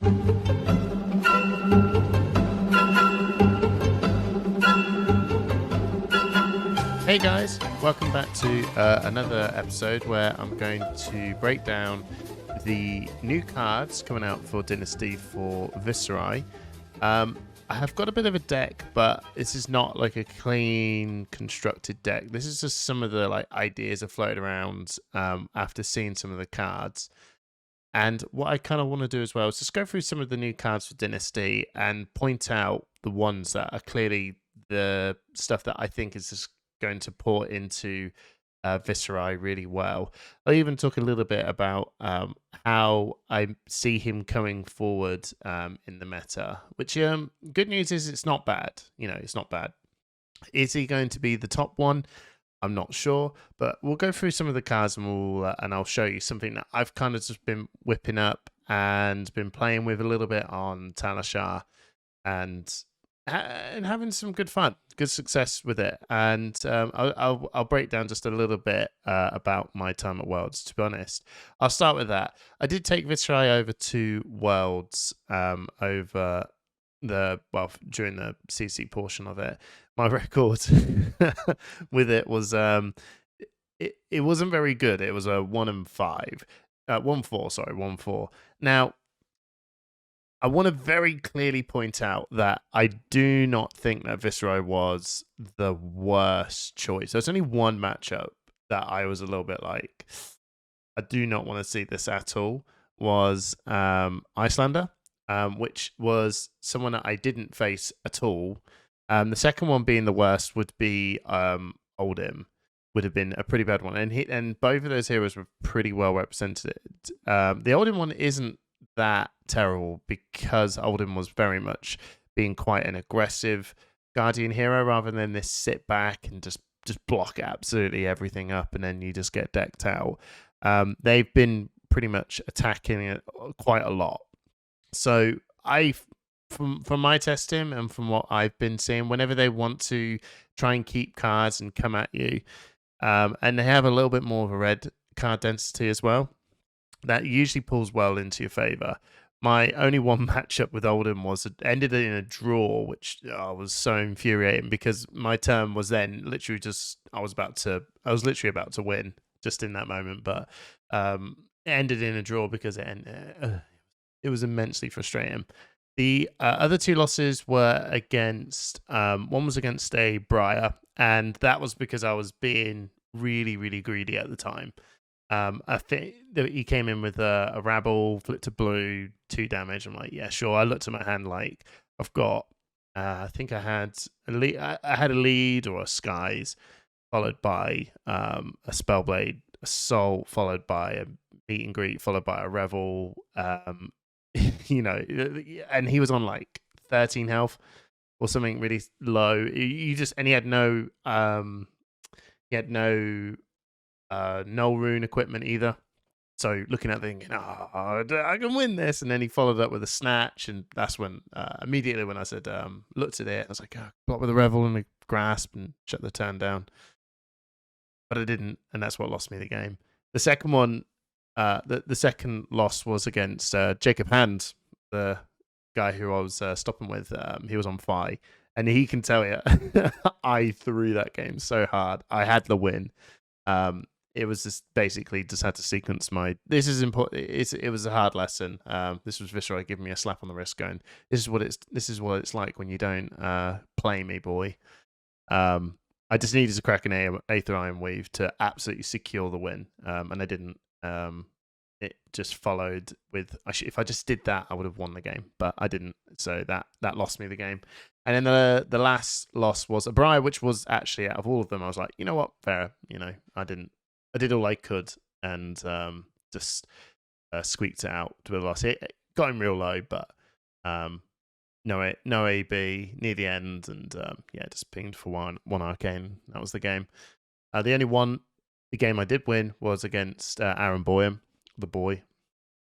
Hey guys, welcome back to another episode where I'm going to break down the new cards coming out for Dynasty for Viserai. I have got a bit of a deck, but this is not like a clean constructed deck. This is just some of the ideas that floated around after seeing some of the cards. And what I kind of want to do as well is just go through some of the new cards for Dynasty and point out the ones that are clearly the stuff that I think is just going to port into Viserai really well. I'll even talk a little bit about how I see him coming forward in the meta, which good news is it's not bad. It's not bad. Is he going to be the top one? I'm not sure, but we'll go through some of the cards and I'll show you something that I've kind of just been whipping up and been playing with a little bit on Talashar and having some good fun, good success with it. And I'll break down just a little bit about my time at Worlds. To be honest, I'll start with that. I did take Viserai over to Worlds during the CC portion of it. My record with it was it wasn't very good. It was a 1-5, 1-4. Now, I want to very clearly point out that I do not think that Viserai was the worst choice. There's only one matchup that I was a little bit like, I do not want to see this at all, was Icelander, which was someone that I didn't face at all. The second one being the worst would be Oldhim, would have been a pretty bad one. And both of those heroes were pretty well represented. The Oldhim one isn't that terrible because Oldhim was very much being quite an aggressive Guardian hero rather than this sit back and just block absolutely everything up and then you just get decked out. They've been pretty much attacking it quite a lot. So from my testing and from what I've been seeing, whenever they want to try and keep cards and come at you, and they have a little bit more of a red card density as well, that usually pulls well into your favor. My only one matchup with Oldhim ended in a draw, which was so infuriating because my turn was then literally I was literally about to win just in that moment, but it ended in a draw because it was immensely frustrating. The other two losses were against one was against a Briar, and that was because I was being really, really greedy at the time. I think that he came in with a Rabble, flipped to blue, 2 damage. I'm like, yeah, sure. I looked at my hand like I've got. I think I had a lead. I had a lead or a Skies, followed by a Spellblade, a Soul, followed by a Meet and Greet, followed by a Revel. And he was on like 13 health or something really low. And he had no null rune equipment either. So looking at thinking, I can win this, and then he followed up with a snatch, and that's when immediately when I said looked at it, I was like, block with a Revel and a Grasp and shut the turn down. But I didn't, and that's what lost me the game. The second one, the second loss was against Jacob Hand, the guy who I was stopping with. He was on Fi, and he can tell you, I threw that game so hard. I had the win. It was just basically just had to sequence this is important. It was a hard lesson. This was Viserai giving me a slap on the wrist going, this is what it's like when you don't play me, boy. I just needed to crack an Aether Iron Weave to absolutely secure the win. And I didn't. It just followed with, if I just did that, I would have won the game, but I didn't. So that lost me the game. And then the last loss was a Briar, which was actually, out of all of them, I was like, you know what, fair. I did all I could and just squeaked it out to a loss. It got him real low, but no AB near the end, and just pinged for one arcane. That was the game. The game I did win was against Aaron Boyham, the boy.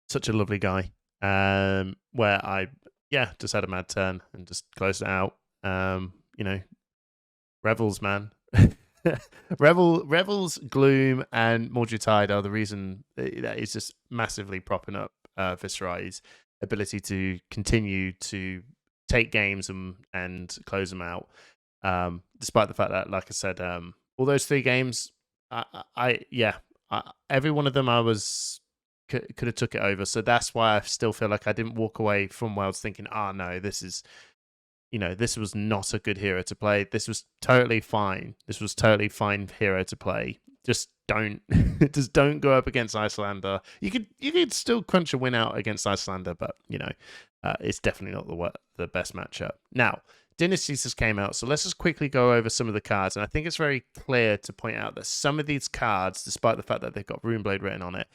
Such a lovely guy. Where I just had a mad turn and just closed it out. Revels, man. Revels, Gloom, and Mordred Tide are the reason that is just massively propping up Viserai's. ability to continue to take games and close them out. Despite the fact that, like I said, all those 3 games, yeah, every one of them I was could have took it over. So that's why I still feel like I didn't walk away from Worlds thinking, oh no, this is, this was not a good hero to play. This was totally fine. This was totally fine hero to play. Just don't, just don't go up against Icelander. You could still crunch a win out against Icelander, but it's definitely not the best matchup. Now, Dynasties just came out, so let's just quickly go over some of the cards. And I think it's very clear to point out that some of these cards, despite the fact that they've got Runeblade written on it,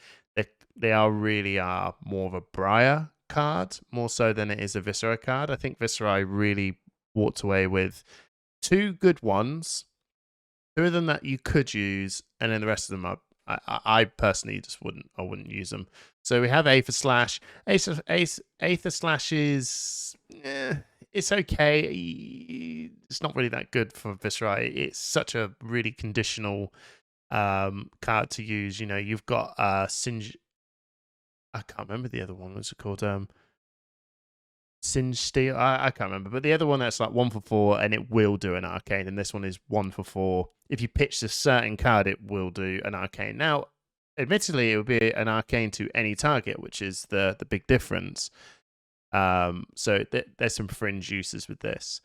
they really are more of a Briar card, more so than it is a Viserai card. I think Viserai really walked away with 2 good ones, 2 of them that you could use, and then the rest of them I personally just wouldn't use them. So we have Aether Slash. Aether Slash is it's okay. It's not really that good for Viserai. It's such a really conditional card to use. You've got Singe. I can't remember the other one. What's it called? Singe Steel. I can't remember. But the other one that's like 1 for 4 and it will do an arcane. And this one is 1 for 4. If you pitch a certain card, it will do an arcane. Now, admittedly, it will be an arcane to any target, which is the big difference. So there's some fringe uses with this.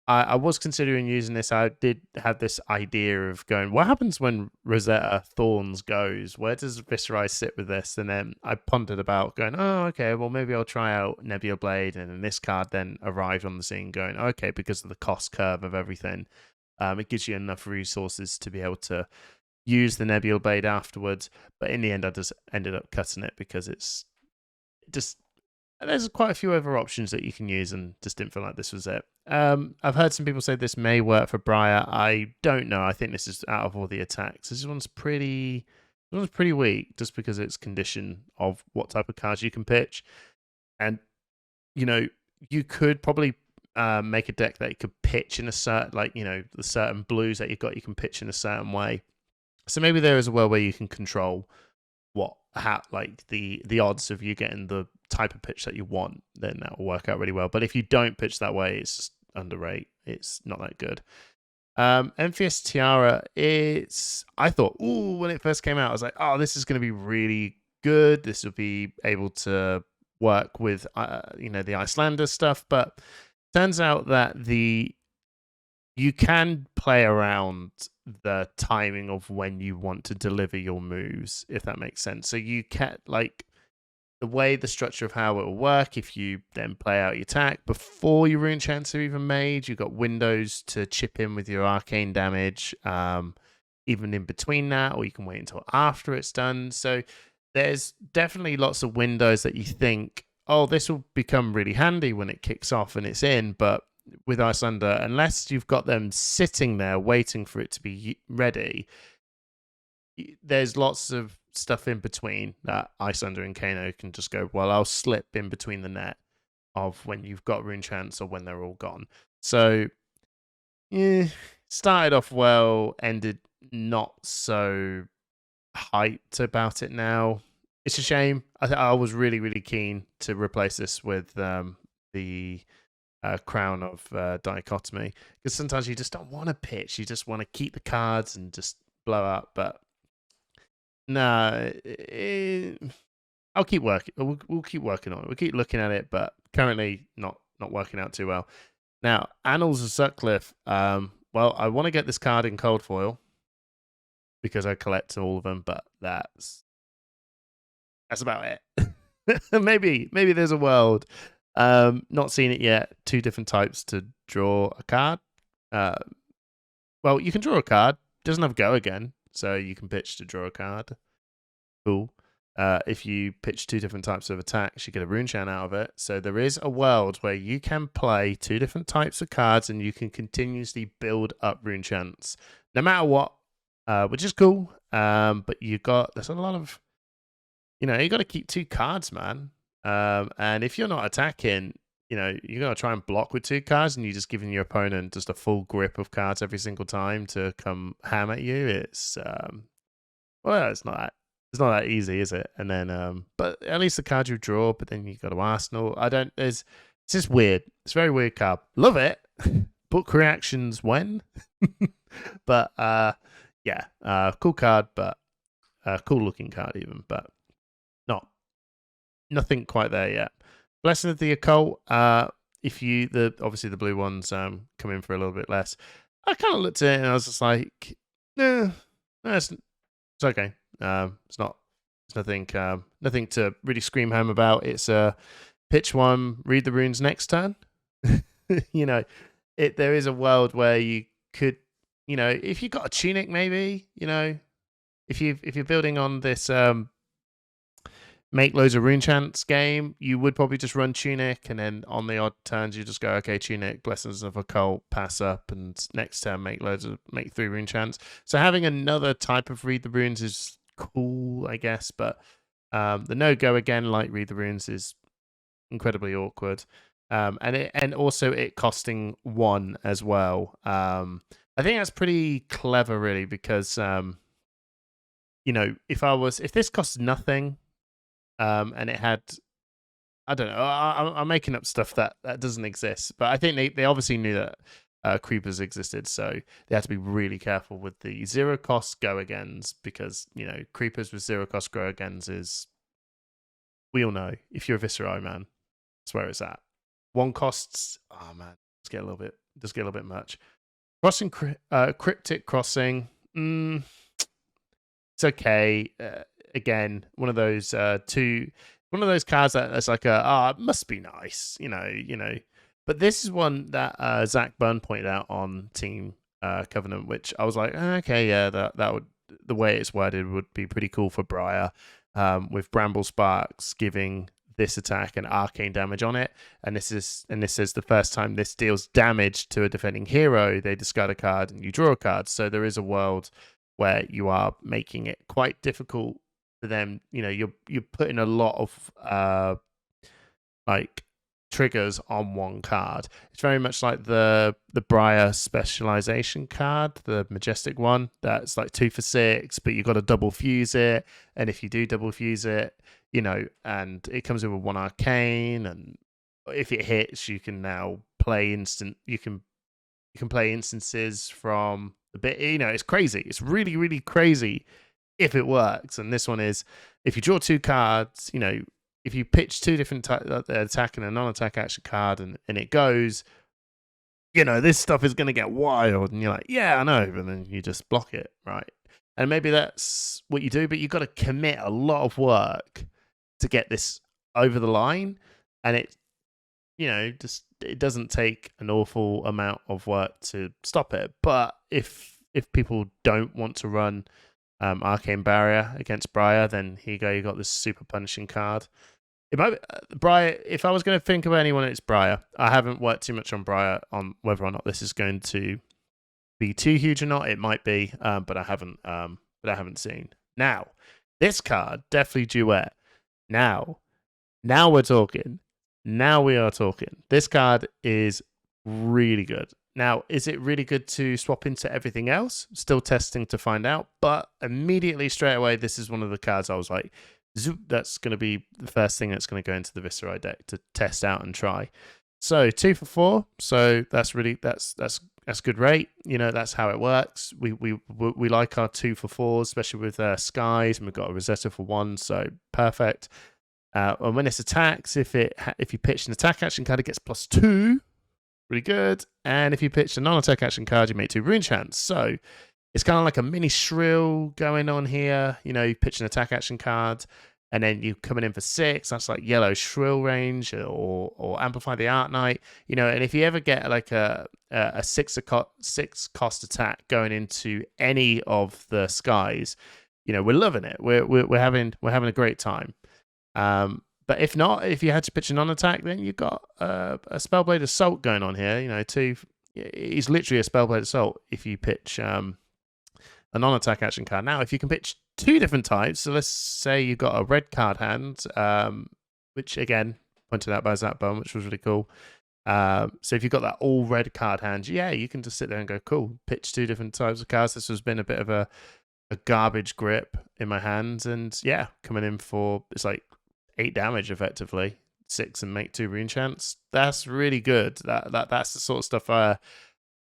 I was considering using this. I did have this idea of going, what happens when Rosetta Thorns goes? Where does Viserai sit with this? And then I pondered about going, oh, okay, well, maybe I'll try out Nebula Blade. And then this card then arrived on the scene going, okay, because of the cost curve of everything, it gives you enough resources to be able to use the Nebula Blade afterwards. But in the end, I just ended up cutting it because it's just... There's quite a few other options that you can use and just didn't feel like this was it. I've heard some people say this may work for Briar. I don't know. I think this is out of all the attacks. This one's pretty weak just because it's condition of what type of cards you can pitch. And, you could probably make a deck that you could pitch in a certain, the certain blues that you've got, you can pitch in a certain way. So maybe there is a world where you can control the odds of you getting the type of pitch that you want, then that will work out really well. But if you don't pitch that way, it's just underrate. It's not that good. Envious Tiara, I thought, when it first came out, I was like, oh, this is going to be really good. This will be able to work with, the Icelander stuff. But turns out that you can play around the timing of when you want to deliver your moves, if that makes sense. So you can, the way the structure of how it will work, if you then play out your attack before your rune chants are even made, you've got windows to chip in with your arcane damage, even in between that, or you can wait until after it's done. So there's definitely lots of windows that you think, oh, this will become really handy when it kicks off and it's in, but with Icelander, unless you've got them sitting there waiting for it to be ready, there's lots of stuff in between that Icelander and Kano can just go, well, I'll slip in between the net of when you've got rune chants or when they're all gone. So, started off well, ended not so hyped about it now. It's a shame. I was really, really keen to replace this with the Crown of Dichotomy, because sometimes you just don't want to pitch. You just want to keep the cards and just blow up. But no, I'll keep working. We'll keep working on it. We'll keep looking at it, but currently not working out too well. Now, Annals of Sutcliffe. Well, I want to get this card in cold foil because I collect all of them, but that's about it. maybe there's a world. Not seen it yet. 2 different types to draw a card. Well, you can draw a card. Doesn't have go again, so you can pitch to draw a card. Cool. If you pitch 2 different types of attacks, you get a rune chant out of it. So there is a world where you can play 2 different types of cards and you can continuously build up rune chants, no matter what, which is cool. But there's a lot of, you got to keep 2 cards, man. And if you're not attacking, you're going to try and block with 2 cards and you're just giving your opponent just a full grip of cards every single time to come ham at you. It's, it's not that. It's not that easy, is it? And then, but at least the card you draw. But then you got to Arsenal. I don't. It's just weird. It's a very weird card. Love it. Book reactions when, but yeah, cool card, but cool looking card even, but not nothing quite there yet. Blessing of the Occult. If you obviously the blue ones come in for a little bit less. I kind of looked at it and I was just like, no, it's okay. It's not. It's nothing to really scream home about. It's pitch one, read the runes next turn. You know, there is a world where you could, you know, if you got a tunic, maybe, you know, if you're building on this make loads of rune chants game, you would probably just run tunic, and then on the odd turns you just go, okay, tunic, blessings of Occult, pass up, and next turn make 3 rune chants. So having another type of read the runes is cool, I guess, but the no go again, like read the runes, is incredibly awkward. And also it costing 1 as well. I think that's pretty clever, really, because you know, if this costs nothing, and it had, I don't know, I'm making up stuff that doesn't exist, but I think they obviously knew that creepers existed, so they had to be really careful with the 0 cost go agains, because, you know, creepers with 0 cost go agains is, we all know, if you're a Viserai man, that's where it's at. 1 costs, oh man, does get a little bit much. Crossing, cryptic crossing, it's okay. Again, one of those cards that's like it must be nice, you know. But this is one that Zach Byrne pointed out on Team Covenant, which I was like, okay, yeah, that would, the way it's worded would be pretty cool for Briar, with Bramble Sparks giving this attack and arcane damage on it, and this is the first time this deals damage to a defending hero, they discard a card and you draw a card. So there is a world where you are making it quite difficult for them. You know, you're putting a lot of like triggers on 1 card. It's very much like the Briar specialization card, the majestic one, that's like 2 for 6, but you've got to double fuse it, and if you do double fuse it, you know, and it comes in with 1 arcane, and if it hits, you can now play you can play instances from the bit, you know, it's crazy. It's really, really crazy if it works. And this one is, if you draw 2 cards, you know, if you pitch 2 different attack and a non-attack action card, and it goes, you know, this stuff is going to get wild. And you're like, yeah, I know. And then you just block it, right? And maybe that's what you do, but you've got to commit a lot of work to get this over the line. And it, you know, just, it doesn't take an awful amount of work to stop it. But if people don't want to run Arcane Barrier against Briar, then here you go, you got this super punishing card. It might be, Briar, if I was going to think of anyone, it's Briar. I haven't worked too much on Briar on whether or not this is going to be too huge or not. It might be, but I haven't seen. Now, this card, definitely duet. Now we're talking. Now we are talking. This card is really good. Now, is it really good to swap into everything else? Still testing to find out, but immediately, straight away, this is one of the cards I was like, zoop, that's going to be the first thing that's going to go into the Viserai deck to test out and try. So 2 for 4. So that's good rate. You know, that's how it works. We like our 2 for 4s, especially with Skies, and we've got a Rosetta for 1, so perfect. And when it attacks, if you pitch an attack action card, it gets +2. Really good. And if you pitch a non-attack action card, you make 2 rune chants. So it's kind of like a mini shrill going on here. You know, you pitch an attack action card, and then you coming in for 6. That's like yellow shrill range, or amplify the Art Knight. You know, and if you ever get like a 6 cost attack going into any of the Skies, you know, we're loving it. We're having a great time. But if not, if you had to pitch a non-attack, then you've got a Spellblade Assault going on here. You know, he's literally a Spellblade Assault if you pitch a non-attack action card. Now, if you can pitch 2 different types, so let's say you've got a red card hand, which again, pointed out by Zach Byrne, which was really cool. So if you've got that all red card hand, yeah, you can just sit there and go, cool, pitch 2 different types of cards. This has been a bit of a a garbage grip in my hands, and yeah, coming in for it's like 8 damage effectively, 6 and make 2 rune chance. That's really good. That's the sort of stuff I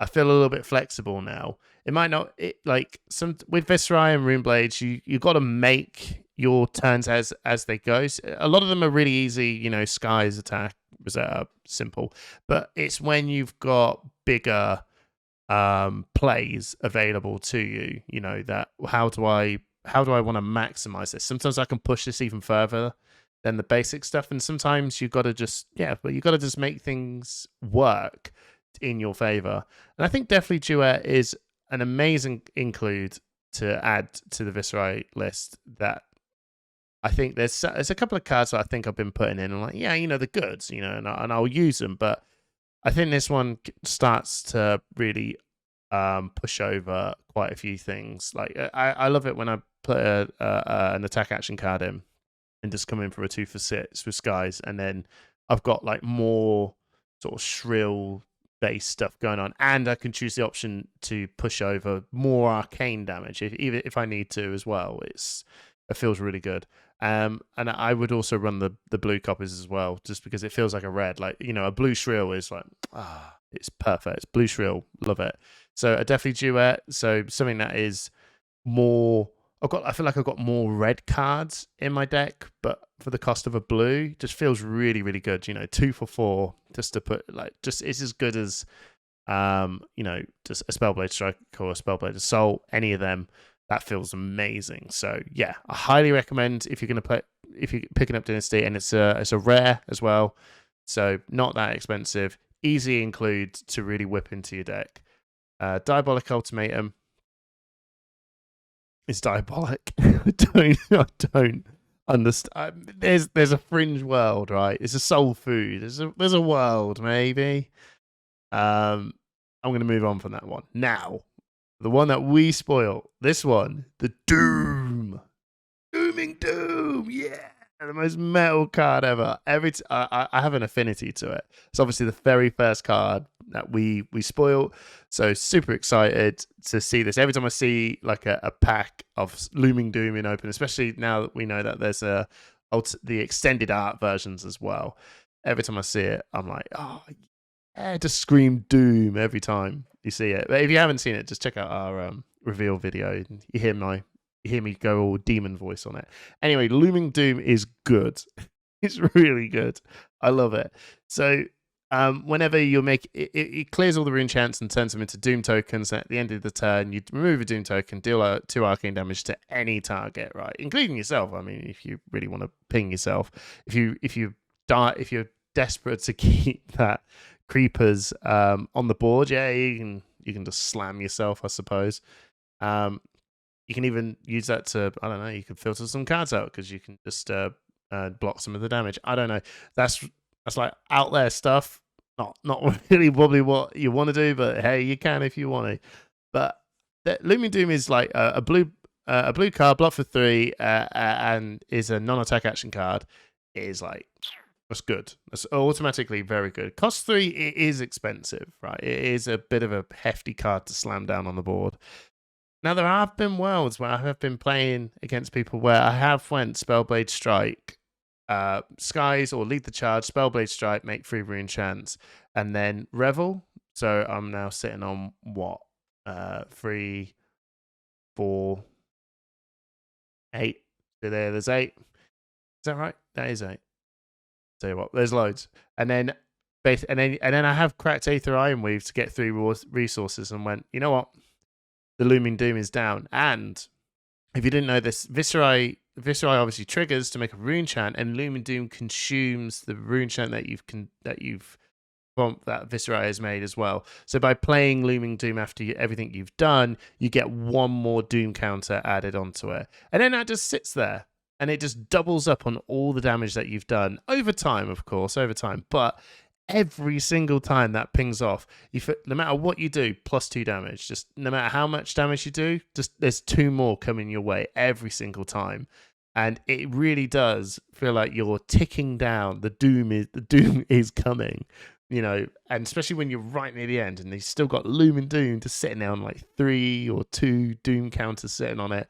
feel a little bit flexible now. It might not like some with Viserai and Runeblades, you got to make your turns as they go. A lot of them are really easy, you know, Sky's attack was simple, but it's when you've got bigger plays available to you, you know, that how do I want to maximize this? Sometimes I can push this even further than the basic stuff, and sometimes you've got to just make things work in your favor. And I think definitely Duet is an amazing include to add to the Viserai list. That I think there's a couple of cards that I think I've been putting in and like, yeah, you know, the goods, you know, and I'll use them, but I think this one starts to really push over quite a few things. Like I love it when I put an attack action card in and just come in for a 2 for 6 with Skies, and then I've got like more sort of shrill based stuff going on, and I can choose the option to push over more arcane damage even if I need to as well. It feels really good. And I would also run the blue copies as well, just because it feels like a red. Like, you know, a blue shrill is like, it's perfect. Blue shrill, love it. So a definitely Duet. So something that is more. I feel like I've got more red cards in my deck, but for the cost of a blue, just feels really, really good. You know, 2 for 4, just to put it's as good as, you know, just a Spellblade Strike or a Spellblade Assault. Any of them, that feels amazing. So yeah, I highly recommend if you're picking up Dynasty, and it's a rare as well, so not that expensive, easy include to really whip into your deck. Diabolic Ultimatum is diabolic. I don't understand. There's a fringe world, right? It's a soul food. There's a world, maybe. I'm gonna move on from that one now. The one that we spoil. This one, the Dooming Doom. Yeah, the most metal card ever. I have an affinity to it. It's obviously the very first card that we spoil. So super excited to see this. Every time I see like a pack of Looming Doom in open, especially now that we know that there's the extended art versions as well. Every time I see it, I'm like, oh yeah, just scream Doom every time you see it. But if you haven't seen it, just check out our reveal video. You hear me go all demon voice on it. Anyway, Looming Doom is good. It's really good. I love it. So whenever you make it clears all the rune chants and turns them into Doom tokens. At the end of the turn, you remove a Doom token, deal 2 arcane damage to any target, right, including yourself. I mean, if you really want to ping yourself, if you're desperate to keep that creepers on the board, yeah, you can just slam yourself, I suppose. You can even use that to, I don't know, you can filter some cards out because you can just block some of the damage. I don't know. That's like out there stuff. Not really probably what you want to do, but hey, you can if you want to. But Looming Doom is like a blue card, block for 3, and is a non-attack action card. It is like, that's good. That's automatically very good. Cost 3, it is expensive, right? It is a bit of a hefty card to slam down on the board. Now, there have been worlds where I have been playing against people where I have went Spellblade Strike, Skies, or Lead the Charge, Spellblade Strike, make 3 rune chance, and then Revel. So I'm now sitting on what? 3, 4, 8. So there's 8. Is that right? That is 8. Tell you what, there's loads. And then I have cracked Aether Ironweave to get 3 resources and went, you know what? The Looming Doom is down. And if you didn't know this, Viserai obviously triggers to make a rune chant, and Looming Doom consumes the rune chant that Viserai has made as well. So by playing Looming Doom after everything you've done, you get 1 more Doom counter added onto it. And then that just sits there, and it just doubles up on all the damage that you've done over time, of course, but every single time that pings off, no matter what you do, +2 damage. Just no matter how much damage you do, just there's 2 more coming your way every single time, and it really does feel like you're ticking down. The doom is coming. and especially when you're right near the end and they've still got Looming Doom just sitting there on like 3 or 2 Doom counters sitting on it.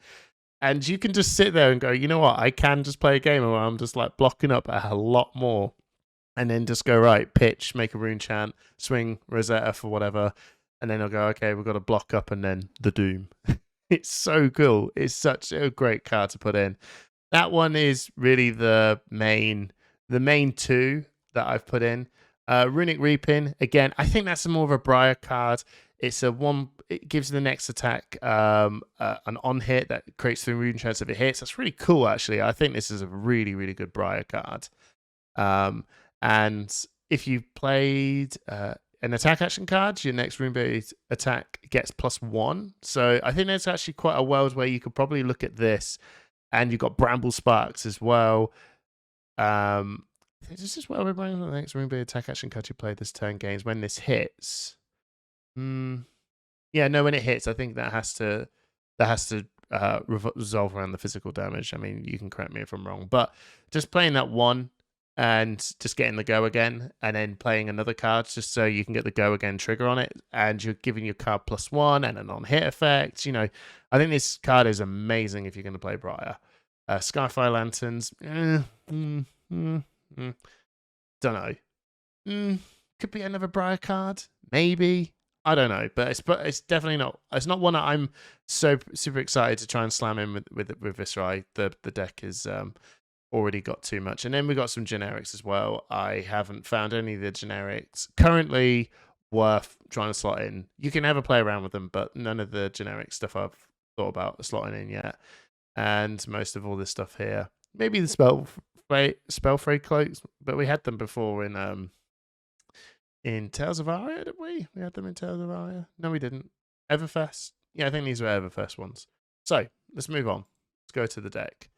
And you can just sit there and go, you know what, I can just play a game where I'm just like blocking up a lot more and then just go, right, pitch, make a rune chant, swing Rosetta for whatever. And then I'll go, okay, we've got to block up and then the Doom. It's so cool. It's such a great card to put in. That one is really the main two that I've put in. Runic Reaping, again, I think that's more of a Briar card. It's it gives the next attack an on hit that creates 3 rune chance if it hits. That's really cool, actually. I think this is a really, really good Briar card. And if you played an attack action card, your next rune-based attack gets +1. So I think there's actually quite a world where you could probably look at this, and you've got Bramble Sparks as well. This is where we're bringing the next rune-based attack action card you play this turn gains when this hits. Yeah, no, when it hits, I think that has to resolve around the physical damage. I mean, you can correct me if I'm wrong, but just playing that one and just getting the go again, and then playing another card just so you can get the go again trigger on it, and you're giving your card +1 and a non-hit effect. I think this card is amazing if you're going to play Briar. Skyfire Lanterns, don't know. Could be another Briar card, maybe. I don't know, but it's definitely not. It's not one that I'm so super excited to try and slam in with Viserai. The deck is already got too much, and then we got some generics as well. I haven't found any of the generics currently worth trying to slot in. You can never play around with them, but none of the generic stuff I've thought about slotting in yet. And most of all this stuff here, maybe the Spellfray cloaks, but we had them before in Tales of Aria, did we? We had them in Tales of Aria. No, we didn't. Everfest. Yeah, I think these were Everfest ones. So let's move on. Let's go to the deck.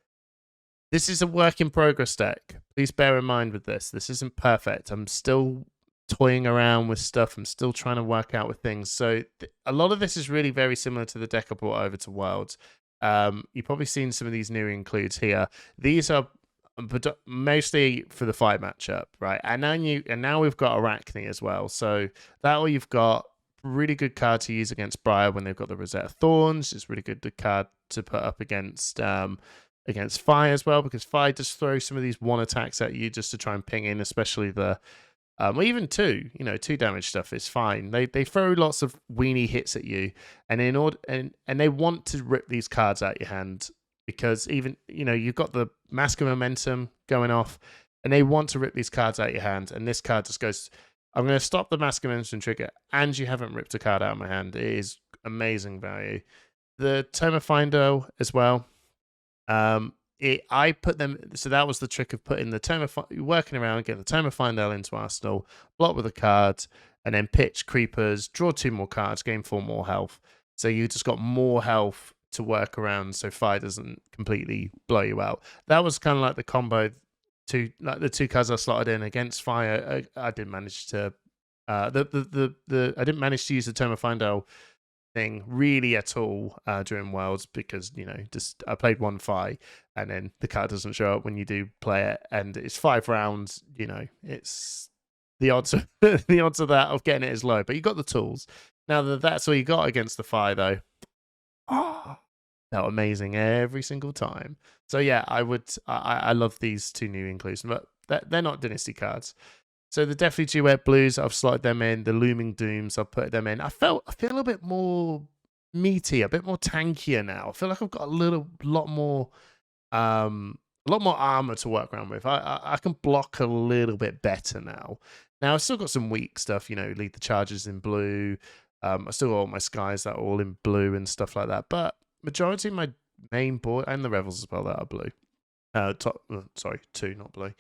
This is a work in progress deck. Please bear in mind with this. This isn't perfect. I'm still toying around with stuff. I'm still trying to work out with things. So a lot of this is really very similar to the deck I brought over to Worlds. You've probably seen some of these new includes here. These are mostly for the fight matchup, right? And now we've got Arachne as well. So that way you've got really good card to use against Briar when they've got the Rosetta Thorns. It's really good card to put up against Fire as well, because Fire just throws some of these 1 attacks at you just to try and ping in, especially the well, even 2, 2 damage stuff is fine. They throw lots of weenie hits at you, and and they want to rip these cards out your hand, because even you've got the Mask of Momentum going off, and they want to rip these cards out your hand, and this card just goes, I'm going to stop the Mask of Momentum trigger, and you haven't ripped a card out of my hand. It is amazing value. The Tome of Finder as well. I put them, so that was the trick of putting the Tome of working around, getting the Tome of Finder into Arsenal, block with a card, and then pitch creepers, draw 2 more cards, gain 4 more health. So you just got more health to work around, so Fire doesn't completely blow you out. That was kind of like the combo. The 2 cards I slotted in against Fire. I didn't manage to. I didn't manage to use the Tome of Finder thing really at all during Worlds, because just I played 1 Fi, and then the card doesn't show up when you do play it, and it's 5 rounds. It's the odds of the odds of that of getting it is low, but you got the tools. Now that's all you got against the Fi, though. Oh, felt amazing every single time. So yeah, I love these 2 new inclusions, but they're not Dynasty cards. So the Deathly Duet Blues, I've slotted them in. The Looming Dooms, I've put them in. I feel a little bit more meaty, a bit more tankier now. I feel like I've got a lot more armor to work around with. I can block a little bit better now. Now I've still got some weak stuff, lead the charges in blue. I still got all my skies that are all in blue and stuff like that. But majority of my main board, and the Revels as well, that are blue. 2, not blue.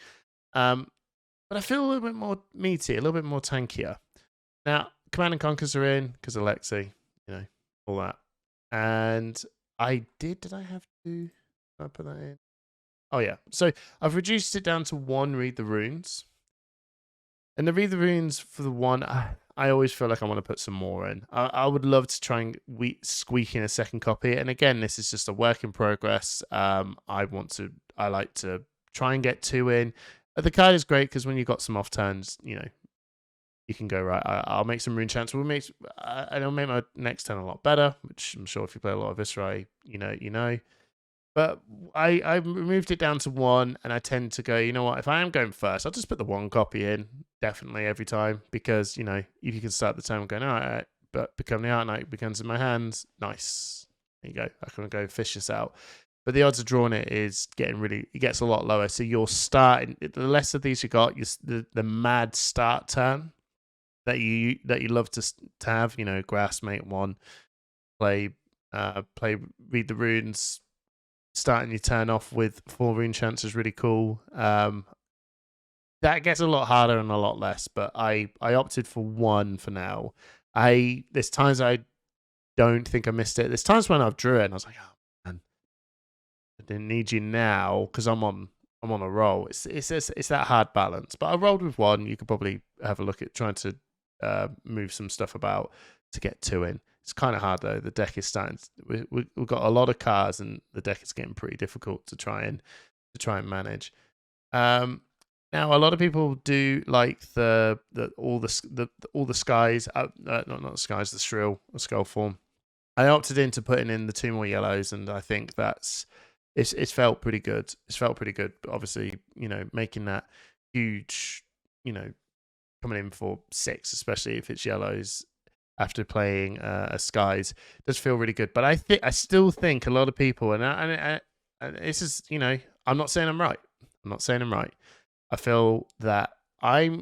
But I feel a little bit more meaty, a little bit more tankier. Now, Command and Conquers are in, because Alexei, all that. And did I have to? Did I put that in? Oh, yeah. So I've reduced it down to 1 Read the Runes. And the Read the Runes for the 1, I always feel like I want to put some more in. I would love to try and squeak in a second copy. And again, this is just a work in progress. I like to try and get 2 in. The card is great because when you've got some off turns, you can go, right, I'll make some rune chants. And it'll make my next turn a lot better, which I'm sure if you play a lot of Viserai, you know. But I removed it down to 1, and I tend to go, you know what, if I am going first, I'll just put the 1 copy in, definitely every time, because, you know, if you can start the turn going, all right, but Become the Art Knight becomes in my hands, nice. There you go, I can go fish this out. But the odds of drawing it is it gets a lot lower. So you're starting, the less of these you got, the mad start turn that you love to have, you know, grass mate 1, play read the runes, starting your turn off with 4 rune chants is really cool. That gets a lot harder and a lot less, but I opted for 1 for now. There's times I don't think I missed it. There's times when I've drew it and I was like, oh man, I didn't need you now because I'm on a roll. It's that hard balance. But I rolled with 1. You could probably have a look at trying to move some stuff about to get 2 in. It's kind of hard though. The deck is starting. We've got a lot of cards, and the deck is getting pretty difficult to try and manage. Now a lot of people do like all the skies. Not the skies. The shrill, the skull form. I opted into putting in the 2 more yellows, and I think it's felt pretty good. It's felt pretty good. But obviously, you know, making that huge, you know, coming in for 6, especially if it's yellows after playing a skies, does feel really good. But I still think a lot of people, and this is, you know, I'm not saying I'm right. I feel that I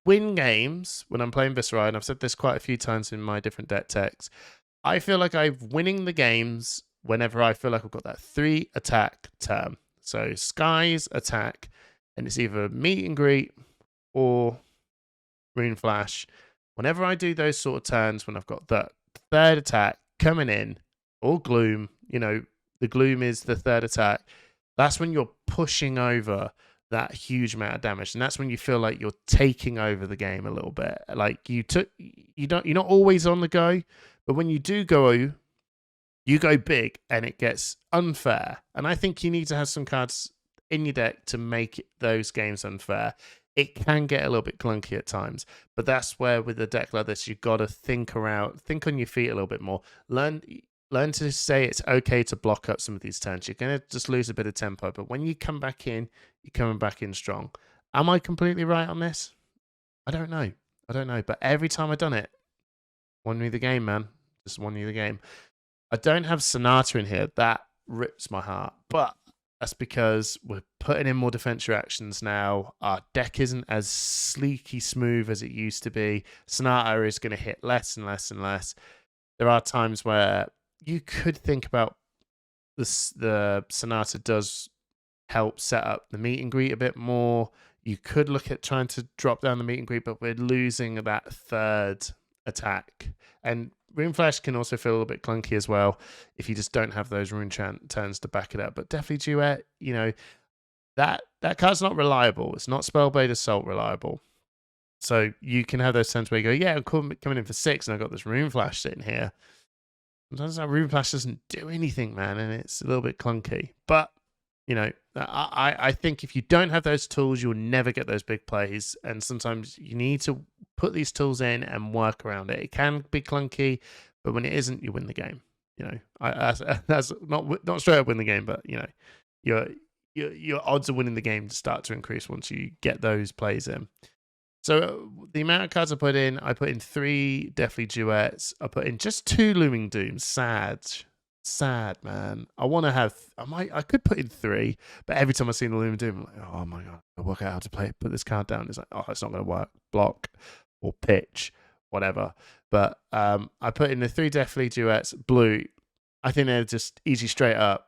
win games when I'm playing Viserai, and I've said this quite a few times in my different deck techs. I feel like I'm winning the games whenever I feel like I've got that 3 attack term. So skies, attack, and it's either meet and greet or rune flash. Whenever I do those sort of turns, when I've got that 3rd attack coming in, or gloom, you know, the gloom is the 3rd attack, that's when you're pushing over that huge amount of damage, and that's when you feel like you're taking over the game a little bit. Like you're not always on the go, but when you do go, you go big, and it gets unfair. And I think you need to have some cards in your deck to make those games unfair. It can get a little bit clunky at times, but that's where with a deck like this, you've got to think on your feet a little bit more. Learn to say it's okay to block up some of these turns. You're going to just lose a bit of tempo, but when you come back in, you're coming back in strong. Am I completely right on this? I don't know. But every time I've done it, won me the game, man. Just won you the game. I don't have Sonata in here. That rips my heart, but that's because we're putting in more defense reactions now. Our deck isn't as sleeky smooth as it used to be. Sonata is going to hit less and less and less. There are times where you could think about the Sonata does help set up the meet and greet a bit more. You could look at trying to drop down the meet and greet, but we're losing that 3rd attack. And Rune Flash can also feel a little bit clunky as well if you just don't have those rune chant turns to back it up. But definitely Duet, you know, that card's not reliable. It's not Spellblade Assault reliable. So you can have those turns where you go, yeah, I'm coming in for 6, and I've got this Rune Flash sitting here. Sometimes that Rune Flash doesn't do anything, man, and it's a little bit clunky. But, you know, I think if you don't have those tools, you'll never get those big plays. And sometimes you need to put these tools in and work around it. It can be clunky, but when it isn't, you win the game. You know, that's not straight up win the game, but you know, your odds of winning the game start to increase once you get those plays in. So the amount of cards I put in 3 Deathly Duets. I put in just 2 Looming Dooms. Sad, man. I could put in 3, but every time I see the Looming Doom, I'm like, oh my god, I work out how to put this card down. It's like, oh, it's not going to work. Block or pitch, whatever. But I put in the 3 Deathly Duets, blue. I think they're just easy straight up.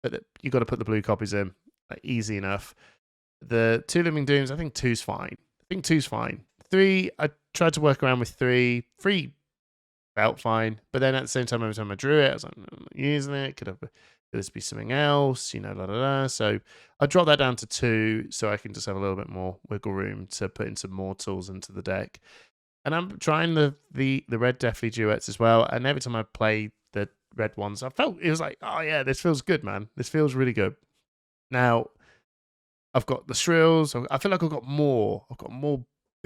But you got to put the blue copies in, like, easy enough. The 2 Looming Dooms, I think 2's fine. 3, I tried to work around with 3. 3 felt fine, but then at the same time, every time I drew it, I was like, I'm not using it. Could this be something else? You know, So I dropped that down to 2, so I can just have a little bit more wiggle room to put in some more tools into the deck. And I'm trying the red Deathly Duets as well. And every time I play the red ones, I felt it was like, oh yeah, this feels good, man. This feels really good. Now I've got the shrills. I feel like I've got more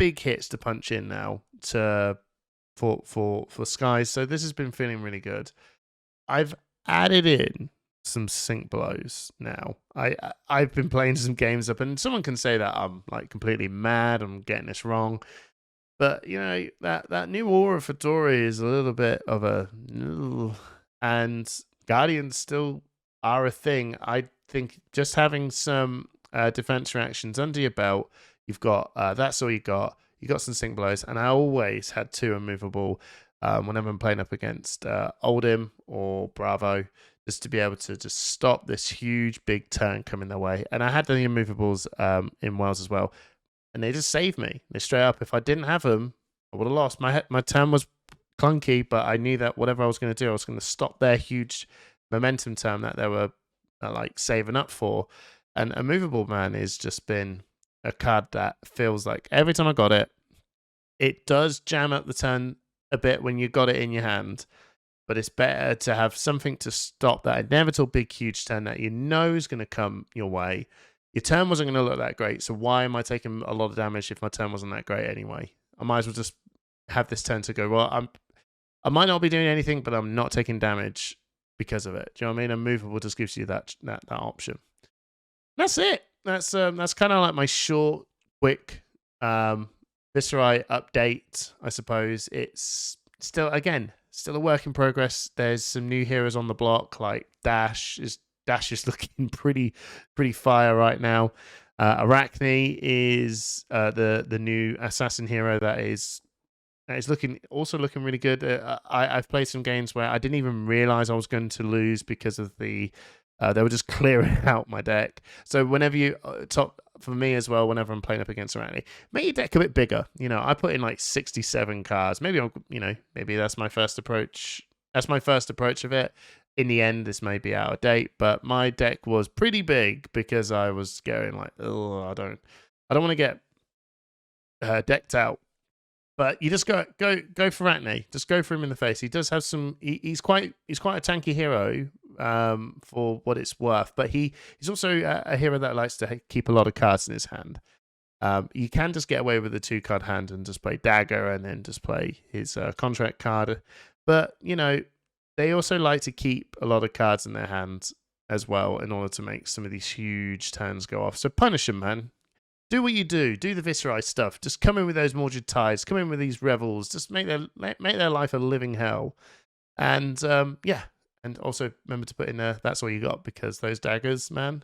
big hits to punch in now for skies. So this has been feeling really good. I've added in some sync blows now. I've been playing some games up, and someone can say that I'm like completely mad, I'm getting this wrong. But you know, that new aura for Dory is a little bit of a, and Guardians still are a thing. I think just having some defense reactions under your belt, you've got that's all you got. You got some sync blows, and I always had 2 immovable whenever I'm playing up against Oldhim or Bravo, just to be able to just stop this huge big turn coming their way. And I had the immovables in Wales as well, and they just saved me. They straight up, if I didn't have them, I would have lost. My turn was clunky, but I knew that whatever I was going to do, I was going to stop their huge momentum turn that they were like saving up for. And Immovable Man has just been a card that feels like every time I got it, it does jam up the turn a bit when you got it in your hand, but it's better to have something to stop that inevitable big huge turn that you know is going to come your way. Your turn wasn't going to look that great, so why am I taking a lot of damage if my turn wasn't that great anyway? I might as well just have this turn to go, well, I might not be doing anything, but I'm not taking damage because of it. Do you know what I mean? Immovable just gives you that option. That's it. That's kind of like my short, quick Viserai update, I suppose. It's still a work in progress. There's some new heroes on the block, like Dash is looking pretty fire right now. Arachne is the new assassin hero that is looking really good. I've played some games where I didn't even realize I was going to lose because of they were just clearing out my deck. So whenever you for me as well, whenever I'm playing up against Arachne, make your deck a bit bigger. You know, I put in like 67 cards. Maybe maybe that's my first approach. That's my first approach of it. In the end, this may be out of date, but my deck was pretty big because I was going like, oh, I don't want to get decked out. But you just go for Arachne. Just go for him in the face. He does have some. He's quite a tanky hero for what it's worth. But he's also a hero that likes to keep a lot of cards in his hand. You can just get away with a 2-card hand and just play Dagger and then just play his contract card. But you know, they also like to keep a lot of cards in their hands as well in order to make some of these huge turns go off. So punish them, man. Do what you do. Do the Viserai stuff. Just come in with those Mordred Tides. Come in with these Revels. Just make their life a living hell. And yeah. And also remember to put in there, that's all you got, because those daggers, man.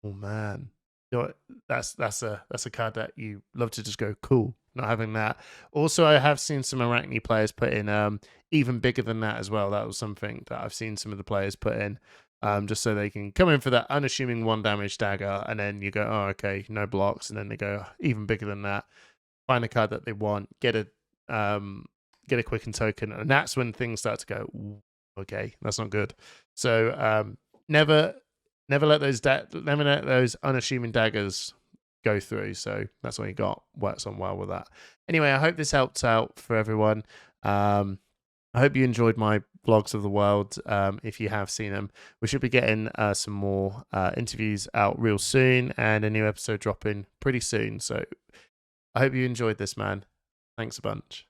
Oh man. You know what? That's a card that you love to just go, cool, not having that. Also, I have seen some Arachne players put in even bigger than that as well. That was something that I've seen some of the players put in. Just so they can come in for that unassuming 1 damage dagger, and then you go, oh, okay, no blocks, and then they go even bigger than that. Find a card that they want, get a quicken token, and that's when things start to go, ooh, okay, that's not good. So never let those unassuming daggers go through. So that's what you got. Works on well with that. Anyway, I hope this helped out for everyone. I hope you enjoyed my vlogs of the world. If you have seen them, we should be getting some more interviews out real soon and a new episode dropping pretty soon. So I hope you enjoyed this, man. Thanks a bunch.